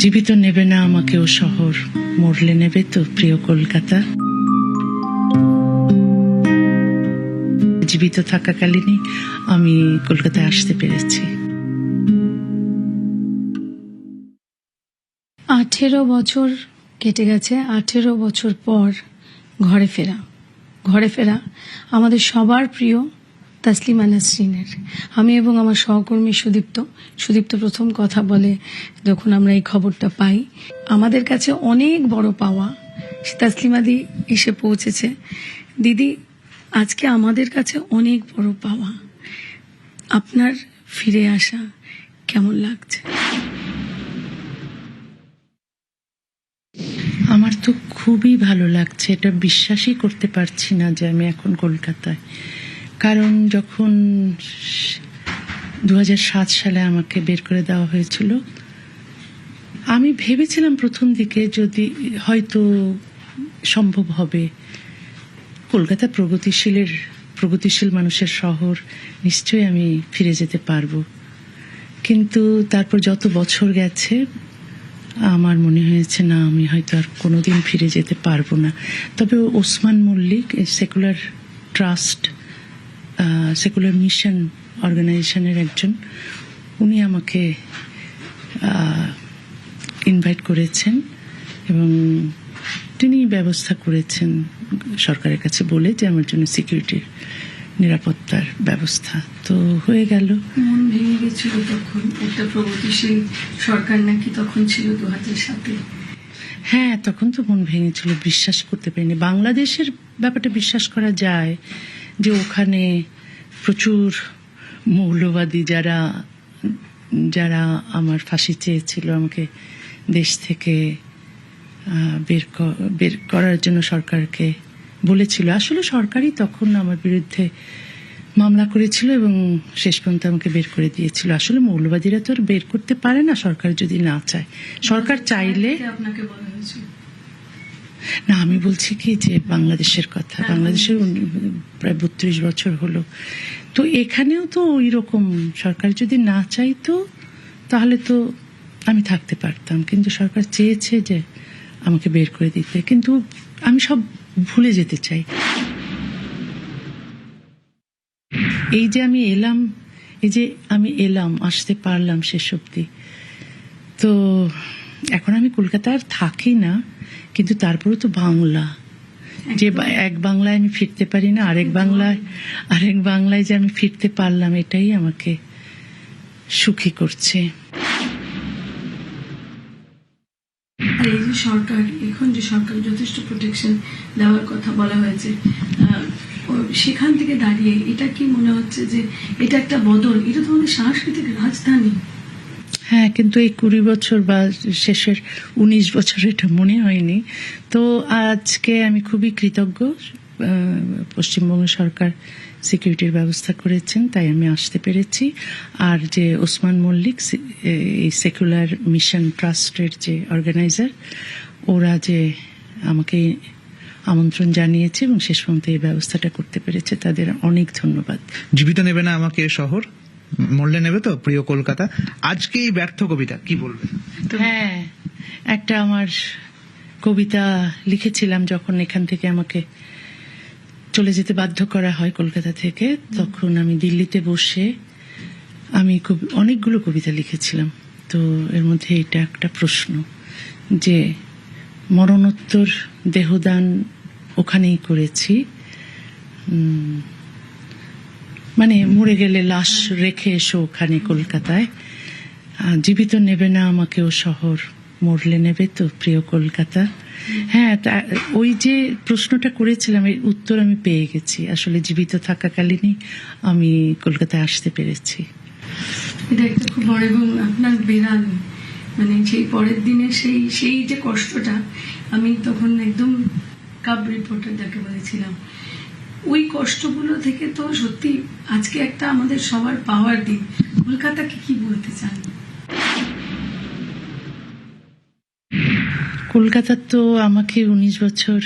জীবিত নেবে না আমাকেও শহর, মরলে নেবে তো প্রিয় কলকাতা। জীবিত থাকাকালীনই আমি কলকাতায় আসতে পেরেছি। 18 বছর কেটে গেছে। 18 বছর পর ঘরে ফেরা আমাদের সবার প্রিয় তাসলিমা নাসরিনের। আমি এবং আমার সহকর্মী সুদীপ্ত প্রথম কথা বলে যখন আমরা এই খবরটা পাই, আমাদের কাছে অনেক বড় পাওয়া। তাসলিমাদি এসে পৌঁছেছে। দিদি, আজকে আমাদের কাছে অনেক বড় পাওয়া। আপনার ফিরে আসা কেমন লাগছে? আমার তো খুবই ভালো লাগছে, এটা বিশ্বাসই করতে পারছি না যে আমি এখন কলকাতায়। কারণ যখন 2007 সালে আমাকে বের করে দেওয়া হয়েছিল, আমি ভেবেছিলাম প্রথম দিকে যদি হয়তো সম্ভব হবে, কলকাতা প্রগতিশীল মানুষের শহর, নিশ্চয়ই আমি ফিরে যেতে পারবো। কিন্তু তারপর যত বছর গেছে আমার মনে হয়েছে না, আমি হয়তো আর কোনোদিন ফিরে যেতে পারবো না। তবে Osman Mallick secular trust, secular mission অর্গানাইজেশনের একজন, উনি আমাকে ইনভাইট করেছেন এবং তিনি ব্যবস্থা করেছেন সরকারের কাছে বলে যে আমার জন্য সিকিউরিটির, নিরাপত্তার ব্যবস্থা তো হয়ে গেল। মন ভেঙে গেছিল তখন, একটা প্রগতিশীল সরকার নাকি তখন ছিল 2007-এ। হ্যাঁ, তখন তো মন ভেঙেছিল, বিশ্বাস করতে পারিনি। বাংলাদেশের ব্যাপারটা বিশ্বাস করা যায় যে ওখানে প্রচুর মৌলবাদী যারা আমার ফাঁসি চেয়েছিল, আমাকে দেশ থেকে বের করার জন্য সরকারকে বলেছিল। আসলে সরকারই তখন আমার বিরুদ্ধে মামলা করেছিল এবং শেষ পর্যন্ত আমাকে বের করে দিয়েছিল। আসলে মৌলবাদীরা তো আর বের করতে পারে না সরকার যদি না চায়। সরকার চাইলে আপনাকে বলা হয়েছিল না, আমি বলছি কি যে বাংলাদেশের কথা, বাংলাদেশের প্রায় 32 বছর হলো, তো এখানেও তো ওই রকম সরকার যদি না চাইতো তাহলে তো আমি থাকতে পারতাম, কিন্তু সরকার চেয়েছে যে আমাকে বের করে দিতে, কিন্তু আমি সব ভুলে যেতে চাই। এই যে আমি এলাম, আসতে পারলাম শেষ অবধি, তো এখন আমি কলকাতায় আর থাকি না, কিন্তু তারপরে তো বাংলা, যে এক বাংলায় আমি ফিরতে পারি না, আরেক বাংলায় যে আমি ফিরতে পারলাম, এটাই আমাকে সুখী করছে। আর এই যে সরকার, এখন যে সরকার যথেষ্ট প্রোটেকশন দেওয়ার কথা বলা হয়েছে, সেখান থেকে দাঁড়িয়ে এটা কি মনে হচ্ছে যে এটা একটা বদল? এটা তো আমাদের সাংস্কৃতিক রাজধানী। হ্যাঁ, কিন্তু এই 20 বছর বা শেষের 19 বছর এটা মনে হয়নি। তো আজকে আমি খুবই কৃতজ্ঞ, পশ্চিমবঙ্গ সরকার সিকিউরিটির ব্যবস্থা করেছেন, তাই আমি আসতে পেরেছি। আর যে ওসমান মল্লিক, এই সেকুলার মিশন ট্রাস্টের যে অর্গানাইজার, ওরা যে আমাকে আমন্ত্রণ জানিয়েছে এবং শেষ পর্যন্ত এই ব্যবস্থাটা করতে পেরেছে, তাদের অনেক ধন্যবাদ। জীবিত নেবে না আমাকে শহর, মরলে নেবে তো প্রিয় কলকাতা। আজকে এই ব্যর্থ কবিতা কি বলবে? হ্যাঁ, একটা আমার কবিতা লিখেছিলাম যখন এখান থেকে আমাকে চলে যেতে বাধ্য করা হয় কলকাতা থেকে। তখন আমি দিল্লিতে বসে আমি অনেকগুলো কবিতা লিখেছিলাম। তো এর মধ্যে এটা একটা প্রশ্ন যে মরণোত্তর দেহদান ওখানেই করেছি, মানে মরে গেলে লাশ রেখে এসো ওখানে কলকাতায়। জীবিত নেবে না আমাকেও শহর, মরলে নেবে তো প্রিয় কলকাতা। হ্যাঁ, ওই যে প্রশ্নটা করেছিলাম, এর উত্তর আমি পেয়ে গেছি। আসলে জীবিত থাকাকালীনই আমি কলকাতায় আসতে পেরেছি। এটা একটা খুব বড়, এবং আপনার বেরান, মানে সেই পরের দিনে সেই যে কষ্টটা, আমি তখন একদম কাব রিপোর্টার যাকে বলেছিলাম, ওই কষ্টগুলো থেকে তো সত্যি আজকে একটা আমাদের সবার পাওয়ার দিন। কলকাতাকে কি বলতে চান? কলকাতা তো আমাকে 19 বছর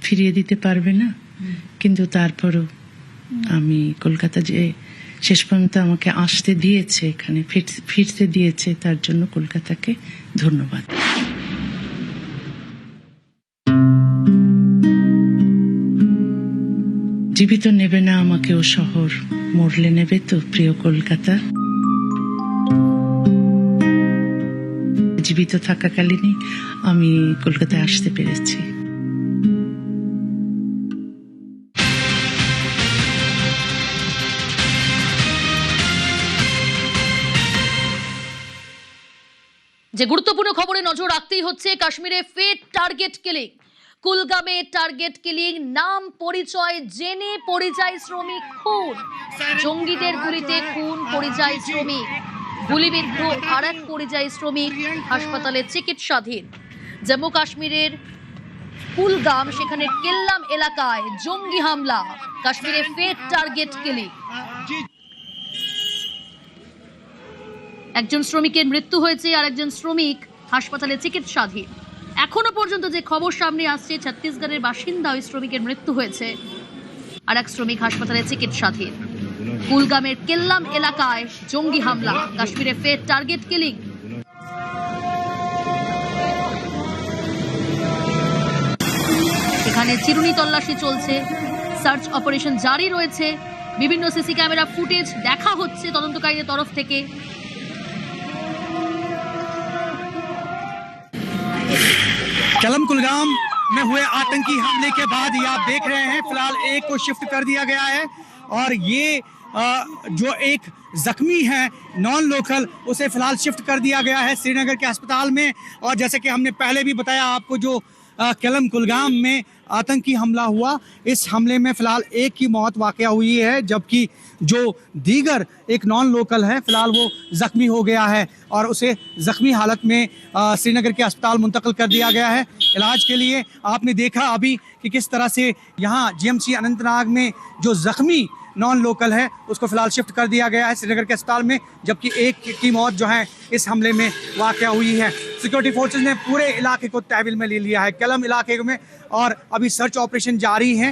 ফিরিয়ে দিতে পারবে না, কিন্তু তারপরও আমি কলকাতা যে শেষ পর্যন্ত আমাকে আসতে দিয়েছে, এখানে ফিরতে দিয়েছে, তার জন্য কলকাতাকে ধন্যবাদ। জীবিত নেবে না আমাকে ও শহর, মরলে নেবে তো প্রিয় কলকাতা। জীবিত থাকাকালীনই আমি কলকাতায় আসতে পেরেছি। যে গুরুত্বপূর্ণ খবরে নজর রাখতেই হচ্ছে, কাশ্মীরে ফের টার্গেট কিলিং। কুলগামে টার্গেট কিলিং, নাম পরিচয় জেনে পরিযায়ী শ্রমিক খুন। জঙ্গিদের গুলিতে খুন পরিযায়ী শ্রমিক, গুলিবিদ্ধ আর এক পরিযায়ী শ্রমিক হাসপাতালে চিকিৎসাধীন। জম্মু কাশ্মীরের কুলগাম, সেখানে কেল্লাম এলাকায় জঙ্গি হামলা। কাশ্মীরে ফের টার্গেট কিলিং। একজন শ্রমিকের মৃত্যু হয়েছে, আর একজন শ্রমিক হাসপাতালে চিকিৎসাধীন। এখনো পর্যন্ত যে খবর সামনে আসছে, ছত্তিশগড়ের বাসিন্দা ওই শ্রমিকের মৃত্যু হয়েছে, আর এক শ্রমিক হাসপাতালে চিকিৎসাধীন। কুলগামের কেল্লাম এলাকায় জঙ্গি হামলা। কাশ্মীরে ফের টার্গেট কিলিং। এখানে চিরুনি তল্লাশি চলছে, সার্চ অপারেশন জারি রয়েছে। বিভিন্ন সিসি ক্যামেরা ফুটেজ দেখা হচ্ছে তদন্তকারীদের তরফ থেকে। केलम कुलगाम में हुए आतंकी हमले के बाद ये आप देख रहे हैं फिलहाल एक को शिफ्ट कर दिया गया है, और ये जो एक जख्मी है नॉन लोकल, उसे फिलहाल शिफ्ट कर दिया गया है श्रीनगर के अस्पताल में। और जैसे कि हमने पहले भी बताया आपको, जो केलम कुलगाम में आतंकी हमला हुआ, इस हमले में फिलहाल एक की मौत वाक़या हुई है, जबकि जो दीगर एक नॉन लोकल है फिलहाल वो जख्मी हो गया है, और उसे जख्मी हालत में श्रीनगर के अस्पताल मुंतकिल कर दिया गया है इलाज के लिए। आपने देखा अभी कि किस तरह से यहाँ जीएमसी अनंतनाग में जो जख्मी नॉन लोकल है उसको फिलहाल शिफ्ट कर दिया गया है श्रीनगर के अस्पताल में, जबकि एक की मौत जो है इस हमले में वाक़या हुई है। सिक्योरिटी फोर्सेज ने पूरे इलाके को तहवील में ले लिया है, केलम इलाके में, और अभी सर्च ऑपरेशन जारी है।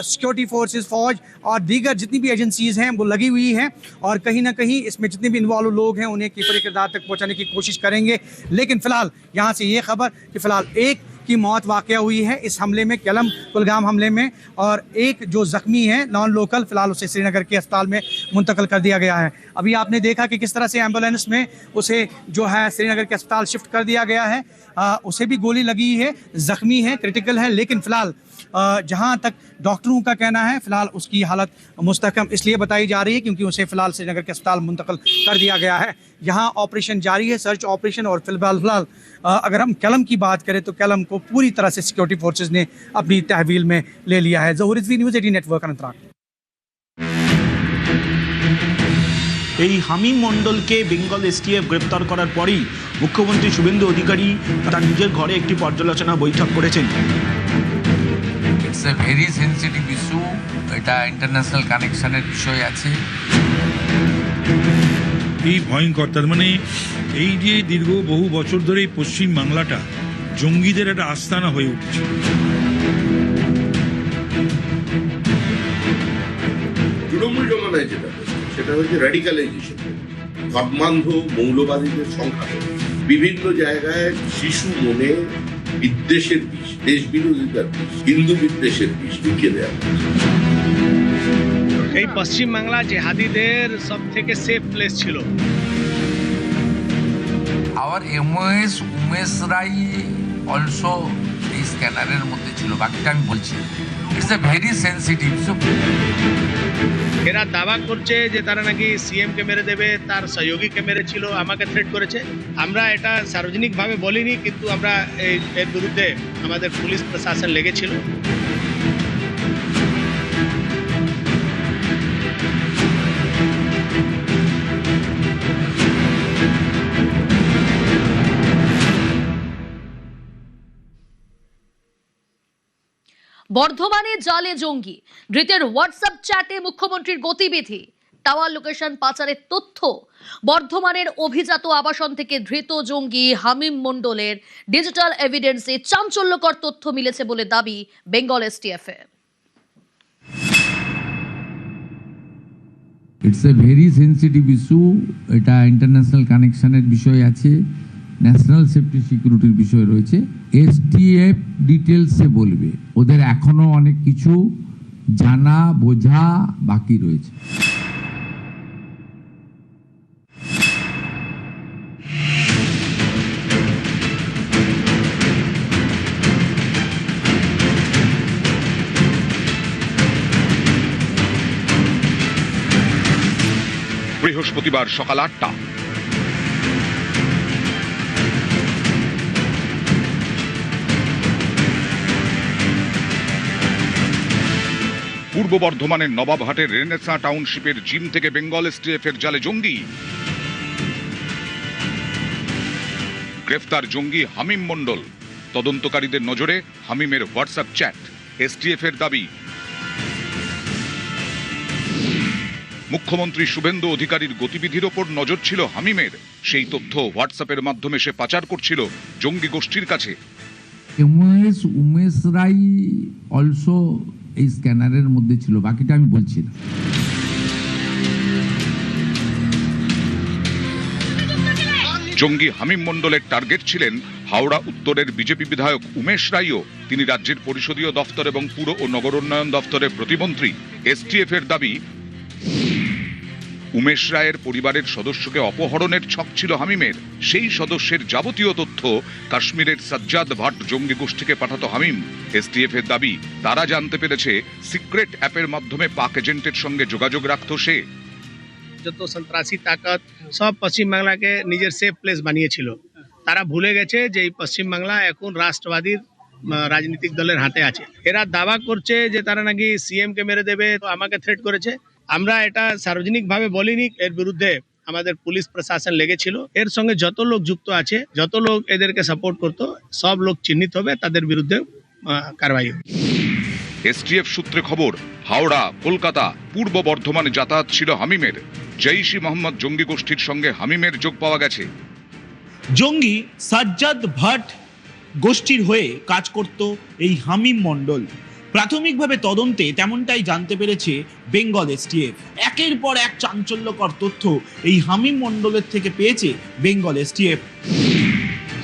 सिक्योरिटी फोर्सेज, फौज और दीगर जितनी भी एजेंसीज हैं वो लगी हुई हैं, और कहीं ना कहीं इसमें जितने भी इन्वॉल्व लोग हैं उन्हें किफर किरदार तक पहुँचाने की कोशिश करेंगे। लेकिन फिलहाल यहाँ से ये खबर कि फिलहाल एक की मौत वाक़या हुई है इस हमले में, केलम कुलगाम हमले में, और एक जो जख्मी है नॉन लोकल फिलहाल उसे श्रीनगर के अस्पताल में मुंतकिल कर दिया गया है। अभी आपने देखा कि किस तरह से एम्बुलेंस में उसे जो है श्रीनगर के अस्पताल शिफ्ट कर दिया गया है। उसे भी गोली लगी है, जख्मी है, क्रिटिकल है, लेकिन फिलहाल जहां तक डॉक्टरों का कहना है फिलहाल उसकी हालत मुस्तहकम इसलिए बताई जा रही है क्योंकि उसे फिलहाल श्रीनगर के अस्पताल मुंतकिल कर दिया गया है। यहाँ ऑपरेशन जारी है, सर्च ऑपरेशन, और फिलहाल अगर हम केलम की बात करें तो केलम को पूरी तरह से सिक्योरिटी फोर्सेज ने अपनी तहवील में ले लिया है। ज़हूर रिजवी, न्यूज़ 18 नेटवर्क, अनंतनाग। এই হামিম মণ্ডলকে বেঙ্গল এসটিএফ গ্রেপ্তার করার পরই মুখ্যমন্ত্রী শুভেন্দু অধিকারী তার নিজের ঘরে একটি পর্যালোচনা বৈঠক করেছেন। It's a very sensitive issue, এটা ইন্টারন্যাশনাল কানেকশনের বিষয় আছে। এই ভয়ঙ্কর, তার মানে এই যে দীর্ঘ বহু বছর ধরে পশ্চিম বাংলাটা জঙ্গিদের একটা আস্তানা হয়ে উঠেছে। তৃণমূল জমানায় যেটা সেটা হচ্ছে র্যাডিক্যালাইজেশন, ধর্মান্ধ মৌলবাদীদের সংখ্যা। বিভিন্ন জায়গায় শিশু মনে বিদ্বেষের বিষ, দেশ বিরোধিতার বিষ, হিন্দু বিদ্বেষের বিষ ঢুকিয়ে দেওয়া। এই পশ্চিম বাংলা জেহাদিদের সব থেকে সেফ প্লেস ছিল। আওয়ার এমওএস উমেশ রাই অলসো এই স্ক্যানারের মধ্যে ছিল, বাকিটা আমি বলছি। It's a very sensitive issue. এরা দাবা করছে যে তারা নাকি সিএম কে মেরে দেবে, তার সহযোগীকে মেরেছিল, আমাকে থ্রেট করেছে। আমরা এটা সার্বজনিকভাবে বলিনি, কিন্তু আমরা এর বিরুদ্ধে আমাদের পুলিশ প্রশাসন লেগেছিল। বর্ধমানে জালে জঙ্গি, ধৃতের হোয়াটসঅ্যাপ চ্যাটে মুখ্যমন্ত্রীর গতিবিধি, টাওয়ার লোকেশন পাচারের তথ্য। বর্ধমানের অভিজাত আবাসন থেকে ধৃত জঙ্গি হামিম মণ্ডলের ডিজিটাল এভিডেন্সে চাঞ্চল্যকর তথ্য মিলেছে বলে দাবি বেঙ্গল এসটিএফ এর। It's a very sensitive issue. এটা ইন্টারন্যাশনাল কানেকশনের বিষয় আছে, ন্যাশনাল সেফটি সিকিউরিটির বিষয় রয়েছে। এসটিএফ ডিটেলসে বলবে, ওদের এখনো অনেক কিছু জানা বোঝা বাকি রয়েছে। বৃহস্পতিবার সকাল 8টা পূর্ব বর্ধমানের নবাবহাটের রেনেসা টাউনশিপের জিম থেকে বেঙ্গল এসটিএফ এর জালে জঙ্গি। গ্রেফতার জঙ্গি হামিম মণ্ডল। তদন্তকারীদের নজরে হামিমের হোয়াটসঅ্যাপ চ্যাট। এসটিএফ এর দাবি, মুখ্যমন্ত্রী শুভেন্দু অধিকারীর গতিবিধির ওপর নজর ছিল হামিমের। সেই তথ্য হোয়াটসঅ্যাপের মাধ্যমে সে পাচার করছিল জঙ্গি গোষ্ঠীর কাছে। উমেশ রাই অলসো এই স্ক্যানারের মধ্যে ছিল, বাকিটা আমি বলছি না। জঙ্গি হামিম মণ্ডলের টার্গেট ছিলেন হাওড়া উত্তরের বিজেপি বিধায়ক উমেশ রাইও। তিনি রাজ্যের পরিষদীয় দফতর এবং পুর ও নগর উন্নয়ন দফতরের প্রতিমন্ত্রী। এসটিএফ এর দাবি, উমেশ রায়ের পরিবারের সদস্যকে অপহরণের ছক ছিল হামিমের। সেই সদস্যের যাবতীয় তথ্য কাশ্মীরের সাজ্জাদ ভাট জঙ্গি গোষ্ঠীকে পাঠাতো হামিম। এসটিএফ এর দাবি, তারা জানতে পেরেছে সিক্রেট অ্যাপের মাধ্যমে পাক এজেন্টের সঙ্গে যোগাযোগ রাখতো সে। যত সন্ত্রাসী তাকত সব পশ্চিমবাংলাকে নিজের সেফ প্লেস বানিয়েছিল। তারা ভুলে গেছে যে এই পশ্চিমবাংলা এখন রাষ্ট্রবাদীর রাজনৈতিক দলের হাতে আছে। এরা দাবা করছে যে তারা নাকি সিএম কে মেরে দেবে, তো আমাকে থ্রেট করেছে। আমরা এটা সার্বজনিকভাবে বলিনি, এর বিরুদ্ধে আমাদের পুলিশ প্রশাসন লেগেছিল। এর সঙ্গে যত লোক যুক্ত আছে, যত লোক এদেরকে সাপোর্ট করতো, সব লোক চিহ্নিত হবে, তাদের বিরুদ্ধে কারবাই হবে। এসটিএফ সূত্রে খবর, হাওড়া, কলকাতা, পূর্ব বর্ধমানে যাতায়াত ছিল হামিমের। জৈশ-ই মোহাম্মদ জঙ্গি গোষ্ঠীর সঙ্গে হামিমের যোগ পাওয়া গেছে। জঙ্গি সাজ্জাদ ভাট গোষ্ঠীর হয়ে কাজ করত এই হামিম মণ্ডল। প্রাথমিকভাবে তদন্তে তেমনটাই জানতে পেরেছে বেঙ্গল এসটিএফ। একের পর এক চাঞ্চল্যকর তথ্য এই হামিম মণ্ডলের থেকে পেয়েছে বেঙ্গল এসটিএফ।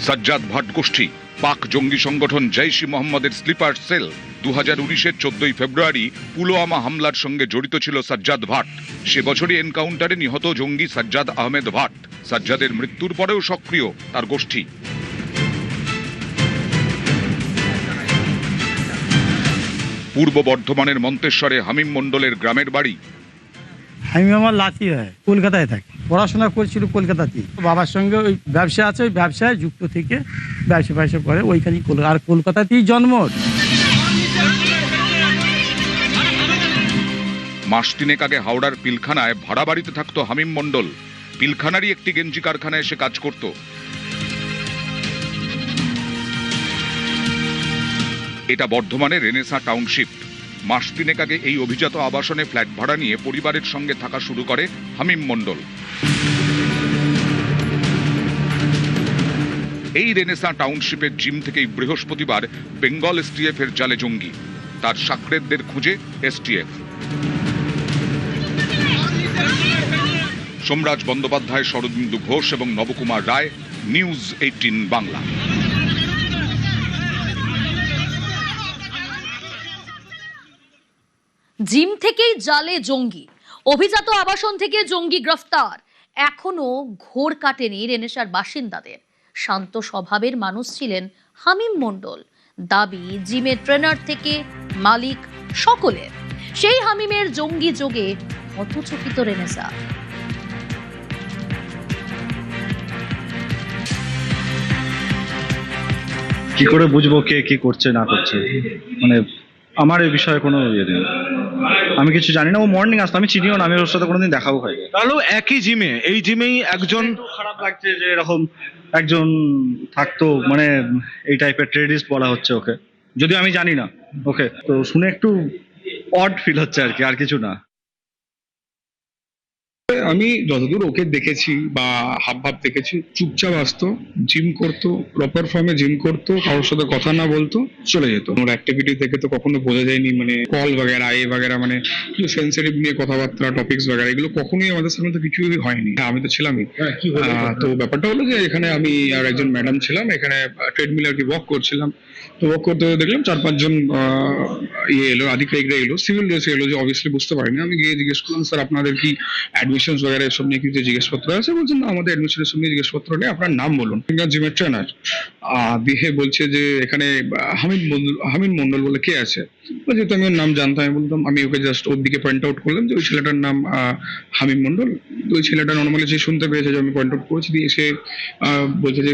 সাজ্জাদ ভাট গোষ্ঠী পাক জঙ্গি সংগঠন জৈশ-ই মোহাম্মদের স্লিপার সেল। 2019-এর 14ই ফেব্রুয়ারি পুলওয়ামা হামলার সঙ্গে জড়িত ছিল সাজ্জাদ ভাট। সে বছরই এনকাউন্টারে নিহত জঙ্গি সাজ্জাদ আহমেদ ভাট। সাজ্জাদের মৃত্যুর পরেও সক্রিয় তার গোষ্ঠী। পূর্ব বর্ধমানের মন্তেশ্বরে হামিম মণ্ডলের গ্রামের বাড়ি। আমি আমার লাতি হয়, কলকাতায় থাকি, পড়াশোনা করছিল কলকাতাতে। বাবার সঙ্গে ওই ব্যবসা আছে, ওই ব্যবসায় যুক্ত থেকে ব্যবসা করে ওইখানেই, আর কলকাতাতেই জন্ম। মাস তিনেক আগে হাওড়ার পিলখানায় ভাড়া বাড়িতে থাকতো হামিম মণ্ডল। পিলখানারই একটি গেঞ্জি কারখানায় এসে কাজ করত। এটা বর্ধমানের রেনেসা টাউনশিপ। মাস তিনেক আগে এই অভিজাত আবাসনে ফ্ল্যাট ভাড়া নিয়ে পরিবারের সঙ্গে থাকা শুরু করে হামিম মণ্ডল। এই রেনেসা টাউনশিপের জিম থেকেই বৃহস্পতিবার বেঙ্গল এসটিএফ এর জালে জঙ্গি। তার সাকরেদদের খুঁজে এসটিএফ। সোমরাজ বন্দ্যোপাধ্যায়, শরদিন্দু ঘোষ এবং নবকুমার রায়, নিউজ 18 বাংলা। জিম থেকেই জালে জঙ্গি, অভিজাত আবাসন থেকে জঙ্গি গ্রেফতার। এখনো ঘোর কাটেনি রেনেসার বাসিন্দাদের। শান্ত স্বভাবের মানুষ ছিলেন হামিম মণ্ডল। দাবি, জিমের ট্রেনার থেকে মালিক সকলের। সেই হামিমের জঙ্গি যোগে হতচকিত রেনেসা। কি করে বুঝবো কে কি করছে না করছে, মানে আমার এই বিষয়ে কোনো ইয়ে নেই, আমি কিছু জানি না। ও মর্নিং আসতো, আমি চিনিও না, আমি ওর সাথে কোনোদিন দেখাও হয়নি। তাহলে একই জিমে, এই জিমেই একজন, খারাপ লাগছে যে এরকম একজন থাকতো, মানে এই টাইপের ট্রেডিস্ট বলা হচ্ছে ওকে, যদিও আমি জানি না ওকে। তো শুনে একটু অড ফিল হচ্ছে আর কি, আর কিছু না। আমি যতদূর ওকে দেখেছি বা হাব ভাব দেখেছি, চুপচাপ আসতো, জিম করতো, প্রপার ফর্মে জিম করতো, কারোর সাথে কথা না বলতো, চলে যেত। ওর অ্যাক্টিভিটি থেকে তো কখনো বোঝা যায়নি মানে কল বাগেরা মানে কিছু সেন্সিটিভ নিয়ে কথাবার্তা, টপিকস বাগেরা এগুলো কখনোই আমাদের সামনে তো কিছুই হয়নি। আমি তো ছিলামই। তো ব্যাপারটা হলো যে এখানে আমি আর একজন ম্যাডাম ছিলাম, এখানে ট্রেডমিল আর কি ওয়াক করছিলাম। তো ওয়াক করতে দেখলাম 4-5 জন এলো, আধিকারিকরা এলো, সিভিল ড্রেসে এলো, যে অবভিয়াসলি বুঝতে পারিনি। আমি গিয়ে জিজ্ঞেস করলাম, স্যার আপনাদের কি অ্যাডমিশন বগেরা এসব নিয়ে কিছু জিজ্ঞেসপত্র আছে? বলছেন না, আমাদের অ্যাডমিশন এসব নিয়ে জিজ্ঞেসপত্র নেই, আপনার নাম বলুন। জিমের ট্রেনার দিয়ে বলছে যে এখানে হামিদ মন্ডল বলে কে আছে? যেহেতু আমি ওর নাম জানতাম, আমি বলতাম, আমি ওকে জাস্ট ওর দিকে পয়েন্ট আউট করলাম যে ওই ছেলেটার নাম হামিদ মন্ডল। ওই ছেলেটা নর্মালি সে শুনতে পেয়েছে যে আমি পয়েন্ট আউট করেছি, দিয়ে সে বলছে যে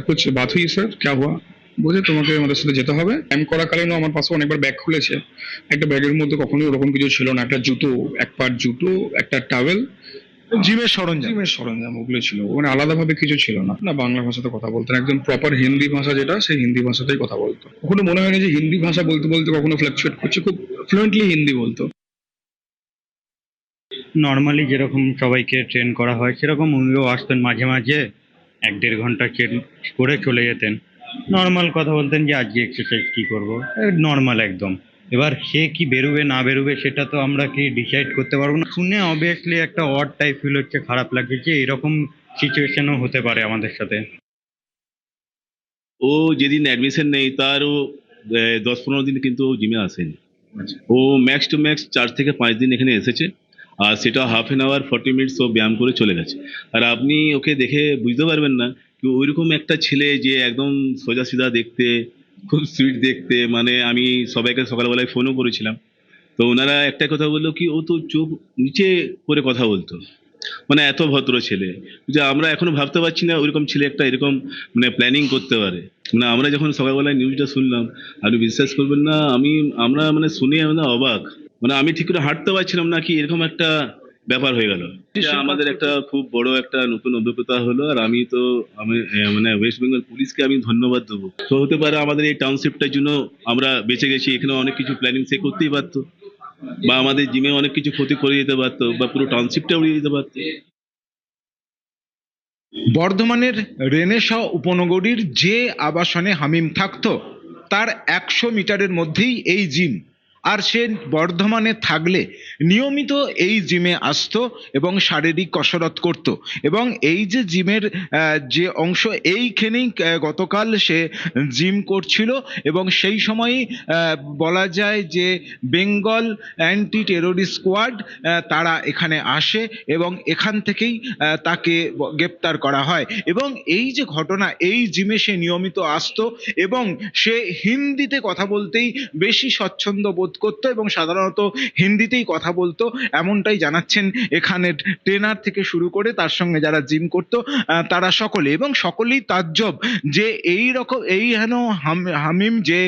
কুছ বাত হুই স্যার, ক্যা হুয়া? বলছে তোমাকে আমাদের সাথে যেতে হবে। আমি করাকালীনও আমার পাশে অনেকবার ব্যাগ খুলেছে। একটা ব্যাগের মধ্যে কখনোই ওরকম কিছু ছিল না, একটা জুতো, এক পার জুতো, একটা টাওয়েল, জিমের সরঞ্জাম ওগুলো ছিল, মানে আলাদাভাবে কিছু ছিল না। না বাংলা ভাষাতে কথা বলতেন, একদম প্রপার হিন্দি ভাষা যেটা, সেই হিন্দি ভাষাতেই কথা বলতো। কখনো মনে হয়নি যে হিন্দি ভাষা বলতে বলতে কখনো ফ্লাকচুয়েট করছে, খুব ফ্লুয়েন্টলি হিন্দি বলতো। নর্মালি যেরকম সবাইকে ট্রেন করা হয় সেরকম উনিও আসতেন মাঝে মাঝে, 1-1.5 ঘন্টা ট্রেন করে চলে যেতেন। নর্মাল কথা বলতেন যে আজকে এক্সারসাইজ কী করবো, নর্মাল একদম। এবার সে কি বেরোবে না বেরোবে সেটা তো আমরা কি ডিসাইড করতে পারবো না। শুনে অবভিয়াসলি একটা অড টাইপ ফিল হচ্ছে, খারাপ লাগছে যে এরকম সিচুয়েশনও হতে পারে আমাদের সাথে। ও যেদিন অ্যাডমিশন নেই তারও 10-15 দিন কিন্তু জিমে আসেনি। ও ম্যাক্স টু ম্যাক্স 4 থেকে 5 দিন এখানে এসেছে, আর সেটা হাফ অ্যান আওয়ার 40 মিনিটস ও ব্যায়াম করে চলে গেছে। আর আপনি ওকে দেখে বুঝতে পারবেন না কি ওইরকম একটা ছেলে যে একদম সোজা সিধা দেখতে, খুব সুইট দেখতে। মানে আমি সবাইকে সকালবেলায় ফোনও করেছিলাম, তো ওনারা একটা কথা বললো কি ও তো চোখ নিচে করে কথা বলতো, মানে এত ভদ্র ছেলে যে আমরা এখনো ভাবতে পারছি না ওইরকম ছেলে একটা এরকম মানে প্ল্যানিং করতে পারে। মানে আমরা যখন সকালবেলায় নিউজটা শুনলাম, আপনি বিশ্বাস করবেন না, আমরা মানে শুনে আমরা অবাক। মানে আমি ঠিক করে হাঁটতে পারছিলাম না, কি এরকম একটা ব্যাপার হয়ে গেল। আমাদের একটা খুব বড় একটা নতুন অভিজ্ঞতা হলো, আর আমি মানে ওয়েস্ট বেঙ্গল পুলিশকে আমি ধন্যবাদ দেবো। তো হতে পারে আমাদের এই টাউনশিপটার জন্য আমরা বেঁচে গেছি, এখানে অনেক কিছু প্ল্যানিং সে করতেই পারতো, বা আমাদের জিমে অনেক কিছু ক্ষতি করে দিতে পারতো, বা পুরো টাউনশিপটা উড়িয়ে দিতে পারতো। বর্ধমানের রেনেশা উপনগরীর যে আবাসনে হামিম থাকতো তার 100 মিটারের মধ্যেই এই জিম। আর সে বর্ধমানে থাকলে নিয়মিত এই জিমে আসতো এবং শারীরিক কসরত করত। এবং এই যে জিমের যে অংশ, এইখানেই গতকাল সে জিম করছিল। এবং সেই সময়ই বলা যায় যে বেঙ্গল অ্যান্টি টেরোরিস্ট স্কোয়াড তারা এখানে আসে এবং এখান থেকেই তাকে গ্রেপ্তার করা হয়। এবং এই যে ঘটনা, এই জিমে সে নিয়মিত আসতো এবং সে হিন্দিতে কথা বলতেই বেশি স্বচ্ছন্দ বোধ করতো এবং সাধারণত হিন্দিতেই কথা বলতো, এমনটাই জানাচ্ছেন এখানের ট্রেনার থেকে শুরু করে তার সঙ্গে যারা জিম করতো তারা সকলে। এবং সকলেই তাজ্জব যে এই হেন হামিম যে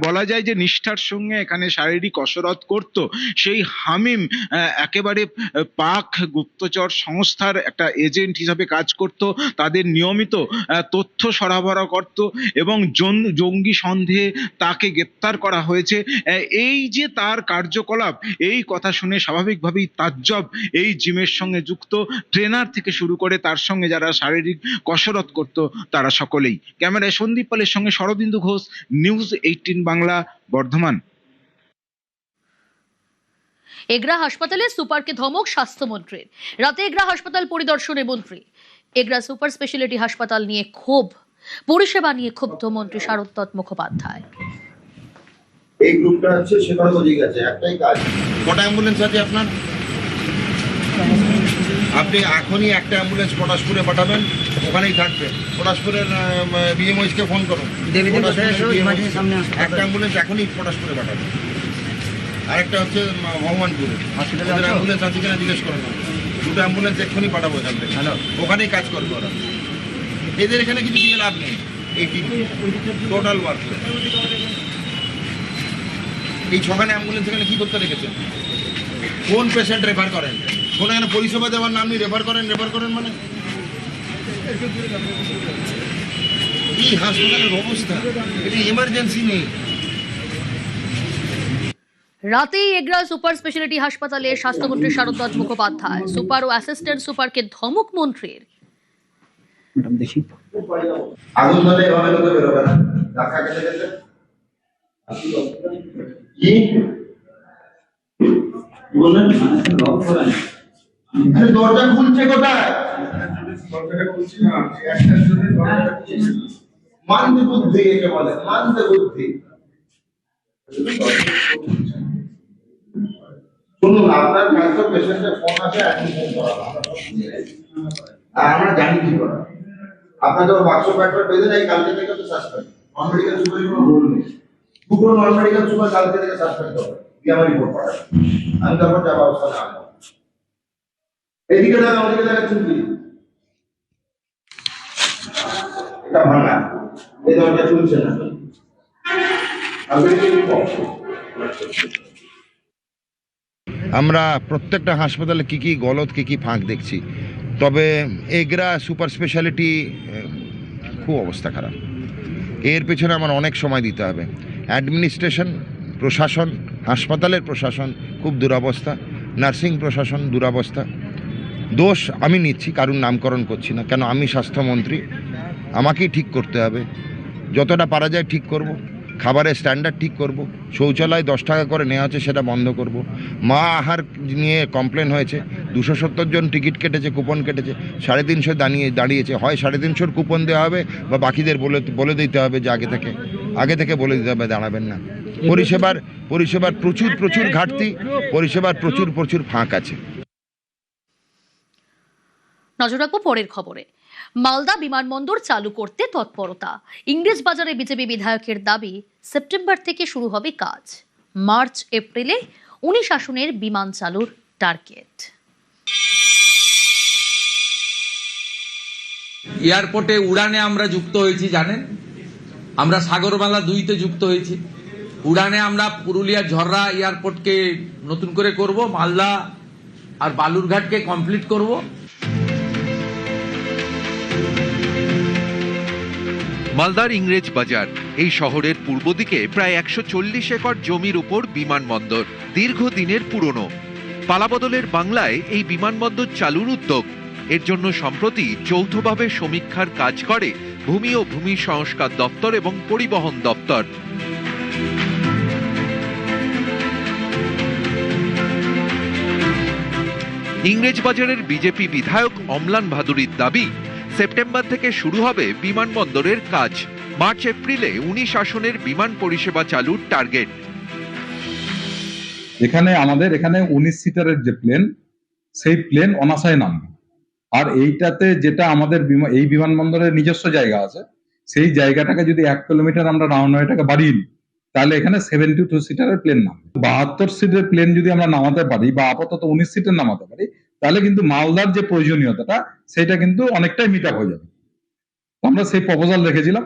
বলা যায় যে নিষ্ঠার সঙ্গে এখানে শারীরিক কসরত করত, সেই হামিম একেবারে পাক গুপ্তচর সংস্থার একটা এজেন্ট হিসাবে কাজ করত, তাদের নিয়মিত তথ্য সরবরাহ করত এবং জঙ্গি সন্দেহে তাকে গ্রেপ্তার করা হয়েছে। এই যে তার কার্যকলাপ, এই কথা শুনে স্বাভাবিকভাবেই তাজ্জব এই জিমের সঙ্গে যুক্ত ট্রেনার থেকে শুরু করে তার সঙ্গে যারা শারীরিক কসরত করত তারা সকলেই। ক্যামেরায় সন্দীপ পালের সঙ্গে শরদিন্দু ঘোষ, নিউজ 18 বাংলা, বর্ধমান। এগরা হাসপাতালে সুপারকে ধমক স্বাস্থ্যমন্ত্রীর। রাতে এগরা হাসপাতাল পরিদর্শনে মন্ত্রী। এগরা সুপার স্পেশালিটি হাসপাতাল নিয়ে ক্ষোভ, পরিষেবা নিয়ে ক্ষুব্ধ মন্ত্রী শারদ মুখোপাধ্যায়। এই গ্রুপটা আছে, সেটা তো ঠিক আছে, একটাই কাজ। কটা অ্যাম্বুলেন্স আছে আপনার? আপনি এখনই একটা অ্যাম্বুলেন্স পটাশপুরে পাঠাবেন, ওখানেই থাকবেন। পটাশপুরের বিএমওইচকে ফোন করুন, একটা অ্যাম্বুলেন্স এখনই পটাশপুরে পাঠাবেন। আরেকটা হচ্ছে ভগবানপুরে অ্যাম্বুলেন্স আছে কিনা জিজ্ঞেস করুন। 2টো অ্যাম্বুলেন্স এক্ষুনি পাঠাবো ওখান থেকে, ওখানেই কাজ করবো ওরা। এদের এখানে কিছু দিয়ে লাভ নেই, এই টিম টোটাল ওয়ার্ক। এই 6খানা অ্যাম্বুলেন্স এখানে কি করতে রেখেছেন? কোন পেশেন্ট রেফার করেন? কোন এখানে পরিষেবা দেওয়ার নাম নেই, রেফার করেন মানে এই হাসপাতালের অবস্থা, এটা ইমার্জেন্সি নেই। রাতেই এগরা সুপার স্পেশালিটি হাসপাতালে স্বাস্থ্যমন্ত্রী শারদ মুখোপাধ্যায় সুপার ও অ্যাসিস্ট্যান্ট সুপারকে ধমক মন্ত্রীর। আগুন ধরে এভাবে লোকে বেরোবে না, ধাক্কা কেটে গেছে কি বললেন? দরজা খুলছে কোথায়? মানতে বুদ্ধি একে বলে, মানতে বুদ্ধি। শুনুন, আপনার ক্যান্সার পেশেন্টের ফোন আছে, অ্যাডমিশন করা আর আমরা জানি কি করা। আপনাদের বাক্স প্যাটার বেঁধে নাই, কালকে থেকে তো সাসপেন্ড। নন মেডিকেল সুপারের কোনো রুল নেই, দুটো নন মেডিকেল সুপার কালকে থেকে সাসপেন্ড হবে, দিয়ে আমার রিপোর্ট পাঠাবে, আমি তারপর যা ব্যবস্থা নেওয়া। এদিকে দেখা, ওদিকে দেখা, চুক্তি এটা ভাঙা, এই দরজা চলছে না। আমরা প্রত্যেকটা হাসপাতালে কি কি গলদ, কি কি ফাঁক দেখছি, তবে এগরা সুপার স্পেশালিটি খুব অবস্থা খারাপ। এর পেছনে আমার অনেক সময় দিতে হবে। অ্যাডমিনিস্ট্রেশন, প্রশাসন, হাসপাতালের প্রশাসন খুব দুরবস্থা, নার্সিং প্রশাসন দুরবস্থা। দোষ আমি নিচ্ছি, কারুর নামকরণ করছি না, কেন আমি স্বাস্থ্যমন্ত্রী, আমাকেই ঠিক করতে হবে। যতটা পারা যায় ঠিক করব, খাবারের স্ট্যান্ডার্ড ঠিক করব, শৌচালয় 10 টাকা করে নেওয়া হচ্ছে সেটা বন্ধ করব। মা আহার নিয়ে কমপ্লেন হয়েছে, 270 জন টিকিট কেটেছে, কুপন কেটেছে, 350 দাঁড়িয়েছে। হয় 350 কুপন দেওয়া হবে, বা বাকিদের বলে দিতে হবে যে আগে থেকে বলে দিতে হবে দাঁড়াবেন না। পরিষেবার প্রচুর ঘাটতি, পরিষেবার প্রচুর ফাঁক আছে। নজর রাখবো পরের খবরে। মালদা বিমানবন্দর চালু করতে তৎপরতা। ইংরেজ বাজারে বিজেপি বিধায়কের দাবি, সেপ্টেম্বর থেকে শুরু হবে কাজ। মার্চ এপ্রিলে 19 আসনের বিমান চালুর টার্গেট। এয়ারপোর্টে উড়ানে আমরা যুক্ত হয়েছি, জানেন, আমরা সাগরমালা 2-তে যুক্ত হয়েছি। উড়ানে আমরা পুরুলিয়া ঝররা এয়ারপোর্টকে নতুন করে করব, মালদা আর বালুরঘাটকে কমপ্লিট করব। মালদার ইংরেজ বাজার, এই শহরের পূর্ব দিকে প্রায় 140 একর জমির উপর বিমানবন্দর, দীর্ঘদিনের পুরনো। পালাবদলের বাংলায় এই বিমানবন্দর চালুর উদ্যোগ। এর জন্য সম্প্রতি যৌথভাবে সমীক্ষার কাজ করে ভূমি ও ভূমি সংস্কার দপ্তর এবং পরিবহন দপ্তর। ইংরেজ বাজারের বিজেপি বিধায়ক অম্লান ভাদুরীর দাবি, সেপ্টেম্বর থেকে শুরু হবে বিমানবন্দরের কাজ। মার্চ এপ্রিলে 19 আসনের বিমান পরিষেবা চালুর টার্গেট। আমাদের এখানে 19 সিটারের যে প্লেন, সেই প্লেন অনাসায় নামবে। আর এইটাতে যেটা আমাদের এই বিমানবন্দরের নিজস্ব জায়গা আছে, সেই জায়গাটাকে যদি 1 কিলোমিটার আমরা রানওয়েটাকে বাড়িয়ে নিই, তাহলে এখানে 72 সিটারের প্লেন নামবে। 72 সিটের প্লেন যদি আমরা নামাতে পারি, বা আপাতত 19 সিটের নামাতে পারি, তাহলে কিন্তু মালদার যে প্রয়োজনীয়তাটা সেটা কিন্তু অনেকটাই মিট আপ হয়ে যাবে। আমরা সেই প্রপোজাল রেখেছিলাম,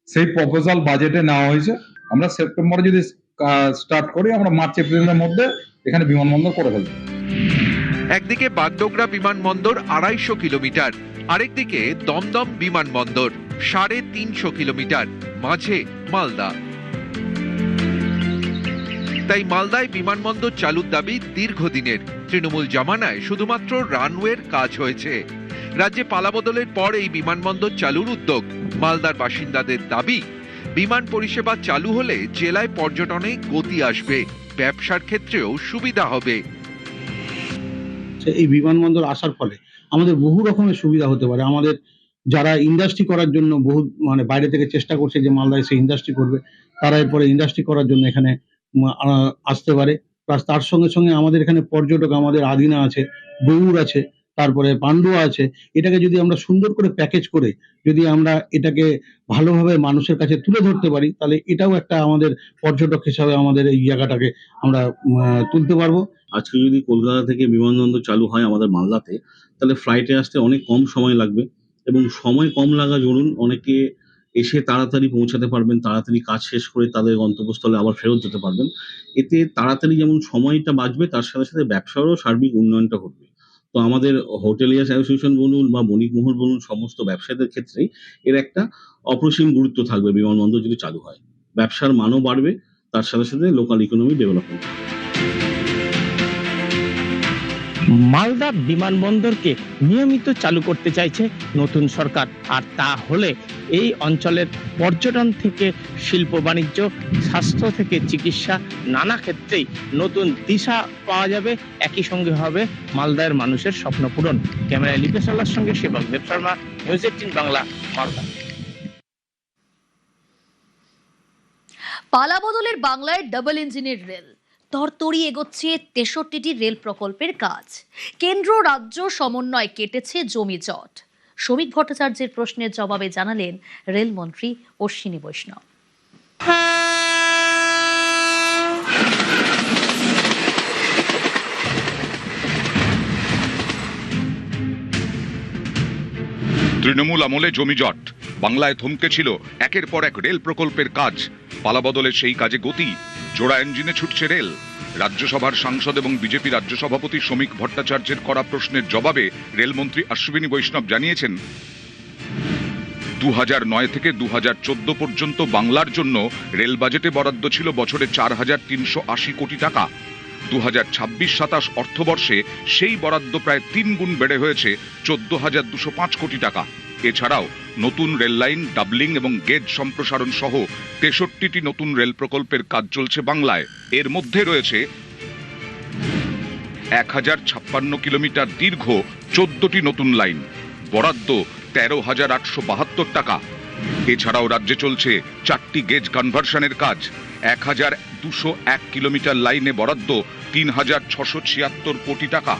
সেই প্রপোজাল বাজেটে নেওয়া হয়েছে। আমরা সেপ্টেম্বরে যদি স্টার্ট করি, আমরা মার্চ এপ্রিলের মধ্যে এখানে বিমানবন্দর করে ফেলবো। একদিকে বাগডোগরা বিমানবন্দর 250 কিলোমিটার, আরেকদিকে দমদম বিমানবন্দর 350 কিলোমিটার, মাঝে মালদা। তাই মালদায় বিমানবন্দর চালুর দাবি দীর্ঘদিনের। তৃণমূল জামানায় শুধুমাত্র রানওয়ের কাজ হয়েছে। রাজ্যে পালাবদলের পর এই বিমানবন্দর চালুর উদ্যোগ। মালদার বাসিন্দাদের দাবি, বিমান পরিষেবা চালু হলে জেলায় পর্যটনে গতি আসবে, ব্যবসার ক্ষেত্রেও সুবিধা হবে। এই বিমানবন্দর আসার ফলে আমাদের বহু রকমের সুবিধা হতে পারে। আমাদের যারা ইন্ডাস্ট্রি করার জন্য বহু বাইরে থেকে চেষ্টা করছে যে মালদায় এসে ইন্ডাস্ট্রি করবে, তারা এরপরে ইন্ডাস্ট্রি করার জন্য এখানে আসতে পারে। প্লাস তার সঙ্গে সঙ্গে আমাদের এখানে পর্যটক, আমাদের আদিনা আছে, গৌড় আছে, তারপরে পান্ডুয়া আছে। এটাকে যদি আমরা সুন্দর করে প্যাকেজ করে যদি আমরা এটাকে ভালোভাবে মানুষের কাছে তুলে ধরতে পারি, তাহলে এটাও একটা আমাদের পর্যটক হিসাবে আমাদের এই জায়গাটাকে আমরা তুলতে পারবো। আজকে যদি কলকাতা থেকে বিমানবন্দর চালু হয় আমাদের মালদাতে, তাহলে ফ্লাইটে আসতে অনেক কম সময় লাগবে, এবং সময় কম লাগা জরুন অনেকে এসে তাড়াতাড়ি পৌঁছাতে পারবেন, তাড়াতাড়ি কাজ শেষ করে তাদের গন্তব্যস্থলে আবার ফেরত যেতে পারবেন। এতে তাড়াতাড়ি যেমন সময়টা বাঁচবে, তার সাথে সাথে ব্যবসারও সার্বিক উন্নয়নটা ঘটবে। তো আমাদের হোটেলিয়ার্স অ্যাসোসিয়েশন বলুন বা বণিক মহল বলুন, সমস্ত ব্যবসায়ীদের ক্ষেত্রেই এর একটা অপরিসীম গুরুত্ব থাকবে। বিমানবন্দর যদি চালু হয়, ব্যবসার মানও বাড়বে, তার সাথে সাথে লোকাল ইকোনমি ডেভেলপমেন্ট। মালদা বিমানবন্দরকে নিয়মিত চালু করতে চাইছে নতুন সরকার, আর তা হলে এই অঞ্চলের পর্যটন থেকে শিল্প বাণিজ্য, স্বাস্থ্য থেকে চিকিৎসা, নানা ক্ষেত্রেই নতুন দিশা পাওয়া যাবে। একই সঙ্গে হবে মালদার মানুষের স্বপ্ন পূরণ। ক্যামেরায় লিপেশ আল্লাহর সঙ্গে সেবক দেব শর্মা, নিউজ 18 বাংলা, মালদা। পালাবদলের বাংলায় ডাবল ইঞ্জিনের রেল তরতরি এগোচ্ছে 63টি রেল প্রকল্পের কাজ। কেন্দ্র রাজ্য সমন্বয় কেটেছে জমি জট। শ্রমিক ভট্টাচার্যের প্রশ্নের জবাবে জানালেন রেলমন্ত্রী অশ্বিনী বৈষ্ণব। তৃণমূল আমলে জমিজট, বাংলায় থমকে ছিল একের পর এক রেল প্রকল্পের কাজ। পালাবদলের সেই কাজে গতি, জোড়া ইঞ্জিনে ছুটছে রেল। রাজ্যসভার সাংসদ এবং বিজেপি রাজ্য সভাপতি শ্রমিক ভট্টাচার্যের করা প্রশ্নের জবাবে রেলমন্ত্রী অশ্বিনী বৈষ্ণব জানিয়েছেন, 2009 থেকে 2014 পর্যন্ত বাংলার জন্য রেল বাজেটে বরাদ্দ ছিল বছরে 4,380 কোটি টাকা। 2026-27 অর্থবর্ষে সেই বরাদ্দ প্রায় 3 গুণ বেড়ে হয়েছে 14,205 কোটি টাকা। এছাড়াও নতুন রেল লাইন, ডাবলিং এবং গেজ সম্প্রসারণ সহ 63টি নতুন রেল প্রকল্পের কাজ চলছে বাংলায়। এর মধ্যে রয়েছে 1056 কিলোমিটার দীর্ঘ 14টি নতুন লাইন, বরাদ্দ 13,872 টাকা। এছাড়াও রাজ্যে চলছে 4টি গেজ কনভার্সনের কাজ। 1,201 কিলোমিটার লাইনে বরাদ্দ 3,676 কোটি টাকা।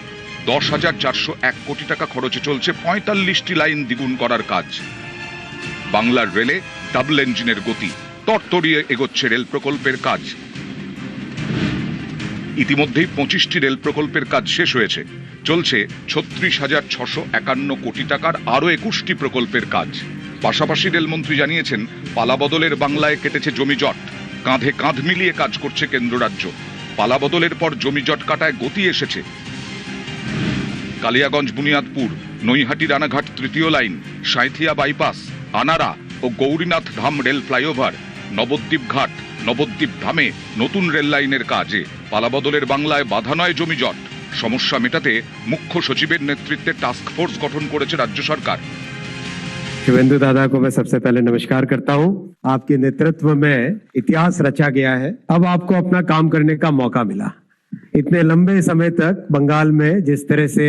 10,401 কোটি টাকা খরচে চলছে 45টি লাইন দ্বিগুণ করার কাজ। বাংলার রেলে ডাবল ইঞ্জিনের গতি, তরতরিয়ে এগোচ্ছে রেল প্রকল্পের কাজ। ইতিমধ্যেই 25টি রেল প্রকল্পের কাজ শেষ হয়েছে। চলছে 36,651 কোটি টাকার আরও 21টি প্রকল্পের কাজ। পাশাপাশি রেলমন্ত্রী জানিয়েছেন, পালাবদলের বাংলায় কেটেছে জমিজট, কাঁধে কাঁধ মিলিয়ে কাজ করছে কেন্দ্র রাজ্য। পালাবদলের পর জমিজট কাটায় গতি এসেছে। কালিয়াগঞ্জ বুনিয়াদপুর, নৈহাটি রানাঘাট তৃতীয় লাইন, সাঁইথিয়া বাইপাস, আনারা ও গৌরীনাথ ধাম রেল ফ্লাইওভার, নবদ্বীপ ঘাট, নবদ্বীপ ধামে নতুন রেল লাইনের কাজে পালাবদলের বাংলায় বাধা নয় জমিজট। সমস্যা মেটাতে মুখ্য সচিবের নেতৃত্বে টাস্ক ফোর্স গঠন করেছে রাজ্য সরকার। शिवेंदु दादा को मैं सबसे पहले नमस्कार करता हूं। आपके नेतृत्व में इतिहास रचा गया है। अब आपको अपना काम करने का मौका मिला। इतने लंबे समय तक बंगाल में जिस तरह से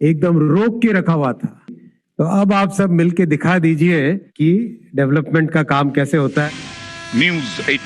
एकदम रोक के रखा हुआ था, तो अब आप सब मिलके दिखा दीजिए कि डेवलपमेंट का काम कैसे होता है। न्यूज़ 18